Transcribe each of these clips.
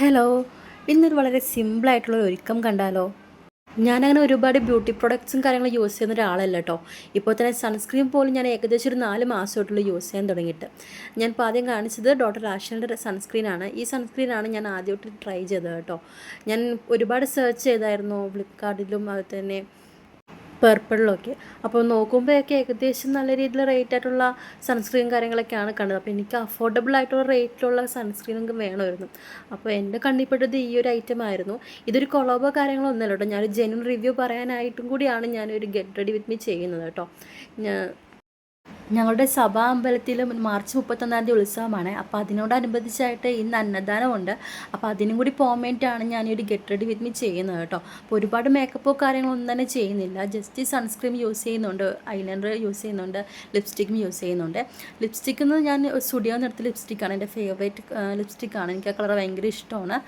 Hello, ഇന്നൊരു വളരെ സിമ്പിളായിട്ടുള്ള ഒരുക്കം കണ്ടാലോ? ഞാനങ്ങനെ ഒരുപാട് ബ്യൂട്ടി പ്രൊഡക്ട്സും കാര്യങ്ങളും യൂസ് ചെയ്യുന്ന ഒരാളല്ല കേട്ടോ. ഇപ്പോൾ തന്നെ സൺസ്ക്രീൻ പോലും ഞാൻ ഏകദേശം ഒരു 4 മാസമായിട്ടുള്ളൂ യൂസ് ചെയ്യാൻ തുടങ്ങിയിട്ട്. ഞാൻ ഇപ്പോൾ ആദ്യം കാണിച്ചത് ഡോക്ടർ ലാഷലിൻ്റെ സൺസ്ക്രീനാണ്. ഈ സൺസ്ക്രീനാണ് ഞാൻ ആദ്യമായിട്ട് ട്രൈ ചെയ്തത് കേട്ടോ. ഞാൻ ഒരുപാട് സെർച്ച് ചെയ്തായിരുന്നു ഫ്ലിപ്കാർട്ടിലും അതുപോലെ തന്നെ പർപ്പിളിലൊക്കെ. അപ്പോൾ നോക്കുമ്പോഴൊക്കെ ഏകദേശം നല്ല രീതിയിൽ റേറ്റ് ആയിട്ടുള്ള സൺസ്ക്രീൻ കാര്യങ്ങളൊക്കെയാണ് കണ്ടത്. അപ്പോൾ എനിക്ക് അഫോർഡബിൾ ആയിട്ടുള്ള റേറ്റിലുള്ള സൺസ്ക്രീനൊക്കെ വേണമായിരുന്നു. അപ്പോൾ എൻ്റെ കണ്ണിൽപ്പെട്ടത് ഈ ഒരു ഐറ്റം ആയിരുന്നു. ഇതൊരു കൊളാബോ കാര്യങ്ങളോ ഒന്നുമല്ല കേട്ടോ. ഞാനൊരു ജെന്യൂൻ റിവ്യൂ പറയാനായിട്ടും കൂടിയാണ് ഞാനൊരു ഗെറ്റ് റെഡി വിത്ത് മീ ചെയ്യുന്നത് കേട്ടോ. ഞങ്ങളുടെ സഭാ അമ്പലത്തിൽ മാർച്ച് 31 ഉത്സവമാണ്. അപ്പോൾ അതിനോടനുബന്ധിച്ചായിട്ട് ഇന്ന് അന്നദാനമുണ്ട്. അപ്പോൾ അതിനും കൂടി പോകാൻ വേണ്ടിയിട്ടാണ് ഞാൻ ഈ ഒരു ഗെറ്റ് റെഡി വിത്ത് മീ ചെയ്യുന്നത് കേട്ടോ. അപ്പോൾ ഒരുപാട് മേക്കപ്പോ കാര്യങ്ങളൊന്നും തന്നെ ചെയ്യുന്നില്ല. ജസ്റ്റ് സൺസ്ക്രീൻ യൂസ് ചെയ്യുന്നുണ്ട്, ഐലൈനർ യൂസ് ചെയ്യുന്നുണ്ട്, ലിപ്സ്റ്റിക്കും യൂസ് ചെയ്യുന്നുണ്ട്. ലിപ്സ്റ്റിക്കിൽ നിന്ന് ഞാൻ സ്റ്റുഡിയോ എടുത്ത ലിപ്സ്റ്റിക്കാണ് എൻ്റെ ഫേവറേറ്റ് ലിപ്സ്റ്റിക്കാണ്. എനിക്ക് ആ കളർ ഭയങ്കര ഇഷ്ടമാണ്.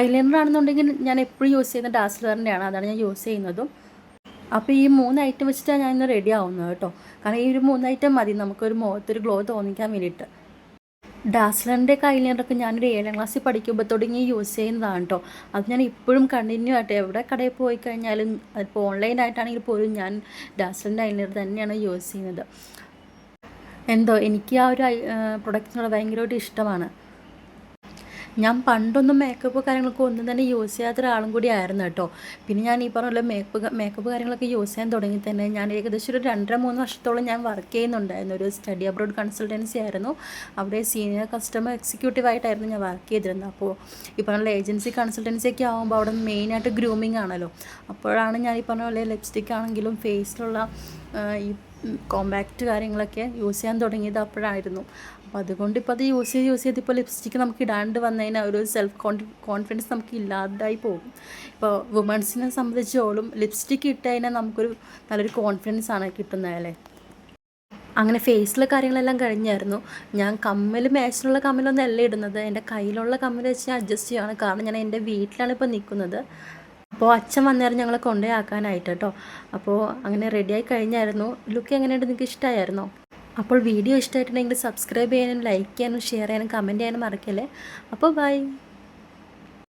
ഐലൈനർ ആണെന്നുണ്ടെങ്കിൽ ഞാൻ എപ്പോഴും യൂസ് ചെയ്യുന്ന ഡാസ്ലറിൻ്റെയാണ്, അതാണ് ഞാൻ യൂസ് ചെയ്യുന്നതും. അപ്പോൾ ഈ 3 ഐറ്റം വെച്ചിട്ടാണ് ഞാൻ ഇന്ന് റെഡി ആവുന്നത് കേട്ടോ. കാരണം ഈ ഒരു 3 ഐറ്റം മതി നമുക്കൊരു മുഖത്തൊരു ഗ്ലോ തോന്നിക്കാൻ വേണ്ടിയിട്ട്. ഡാസ്ലറിൻ്റെ ഐലൈനറൊക്കെ ഞാനൊരു 7ാം ക്ലാസ്സിൽ പഠിക്കുമ്പോൾ തുടങ്ങി യൂസ് ചെയ്യുന്നതാണ് കേട്ടോ. അത് ഞാൻ ഇപ്പോഴും കണ്ടിന്യൂ ആയിട്ട് എവിടെ കടയിൽ പോയി കഴിഞ്ഞാലും അതിപ്പോൾ ഓൺലൈനായിട്ടാണെങ്കിൽ പോലും ഞാൻ ഡാസ്ലറിൻ്റെ ഐലൈനർ തന്നെയാണ് യൂസ് ചെയ്യുന്നത്. എന്തോ എനിക്ക് ആ ഒരു പ്രൊഡക്റ്റിനോട് ഭയങ്കരമായിട്ട് ഇഷ്ടമാണ്. ഞാൻ പണ്ടൊന്നും മേക്കപ്പ് കാര്യങ്ങളൊക്കെ ഒന്നും തന്നെ യൂസ് ചെയ്യാത്ത ഒരാളും കൂടി ആയിരുന്നു കേട്ടോ. പിന്നെ ഞാൻ ഈ പറഞ്ഞ പോലെ മേക്കപ്പ് കാര്യങ്ങളൊക്കെ യൂസ് ചെയ്യാൻ തുടങ്ങി തന്നെ ഞാൻ ഏകദേശം ഒരു 2.5-3 വർഷത്തോളം ഞാൻ വർക്ക് ചെയ്യുന്നുണ്ടായിരുന്നു. ഒരു സ്റ്റഡി അബ്രോഡ് കൺസൾട്ടൻസി ആയിരുന്നു. അവിടെ സീനിയർ കസ്റ്റമർ എക്സിക്യൂട്ടീവായിട്ടായിരുന്നു ഞാൻ വർക്ക് ചെയ്തിരുന്നത്. അപ്പോൾ ഈ പറഞ്ഞ ഏജൻസി കൺസൾട്ടൻസി ഒക്കെ ആകുമ്പോൾ അവിടെ മെയിനായിട്ട് ഗ്രൂമിങ് ആണല്ലോ. അപ്പോഴാണ് ഞാൻ ഈ പറഞ്ഞ പോലെ ലിപ്സ്റ്റിക് ആണെങ്കിലും ഫേസിലുള്ള ഈ കോമ്പാക്റ്റ് കാര്യങ്ങളൊക്കെ യൂസ് ചെയ്യാൻ തുടങ്ങിയത് അപ്പോഴായിരുന്നു. അപ്പോൾ അതുകൊണ്ട് ഇപ്പോൾ അത് യൂസ് ചെയ്ത് ഇപ്പോൾ ലിപ്സ്റ്റിക്ക് നമുക്ക് ഇടാണ്ട് വന്നതിന് ഒരു സെൽഫ് കോൺഫിഡൻസ് നമുക്ക് ഇല്ലാതായി പോകും. ഇപ്പോൾ വുമൺസിനെ സംബന്ധിച്ചോളം ലിപ്സ്റ്റിക്ക് ഇട്ട് കഴിഞ്ഞാൽ നമുക്കൊരു നല്ലൊരു കോൺഫിഡൻസ് ആണ് കിട്ടുന്നതല്ലേ. അങ്ങനെ ഫേസിലെ കാര്യങ്ങളെല്ലാം കഴിഞ്ഞായിരുന്നു. ഞാൻ മാച്ചിലുള്ള കമ്മലൊന്നും അല്ല ഇടുന്നത്. എൻ്റെ കയ്യിലുള്ള കമ്മൽ വെച്ച് ഞാൻ അഡ്ജസ്റ്റ് ചെയ്യുകയാണ്. കാരണം ഞാൻ എൻ്റെ വീട്ടിലാണ് ഇപ്പോൾ നിൽക്കുന്നത്. അപ്പോൾ അച്ഛൻ വന്നേരം ഞങ്ങളെ കൊണ്ടേ ആക്കാനായിട്ട് കേട്ടോ. അപ്പോൾ അങ്ങനെ റെഡിയായി കഴിഞ്ഞായിരുന്നു. ലുക്ക് എങ്ങനെയുണ്ട്, നിങ്ങൾക്ക് ഇഷ്ടമായിരുന്നോ? അപ്പോൾ വീഡിയോ ഇഷ്ടമായിട്ടുണ്ടെങ്കിൽ സബ്സ്ക്രൈബ് ചെയ്യാനും ലൈക്ക് ചെയ്യാനും ഷെയർ ചെയ്യാനും കമൻറ്റ് ചെയ്യാനും മറക്കല്ലേ. അപ്പോൾ ബൈ.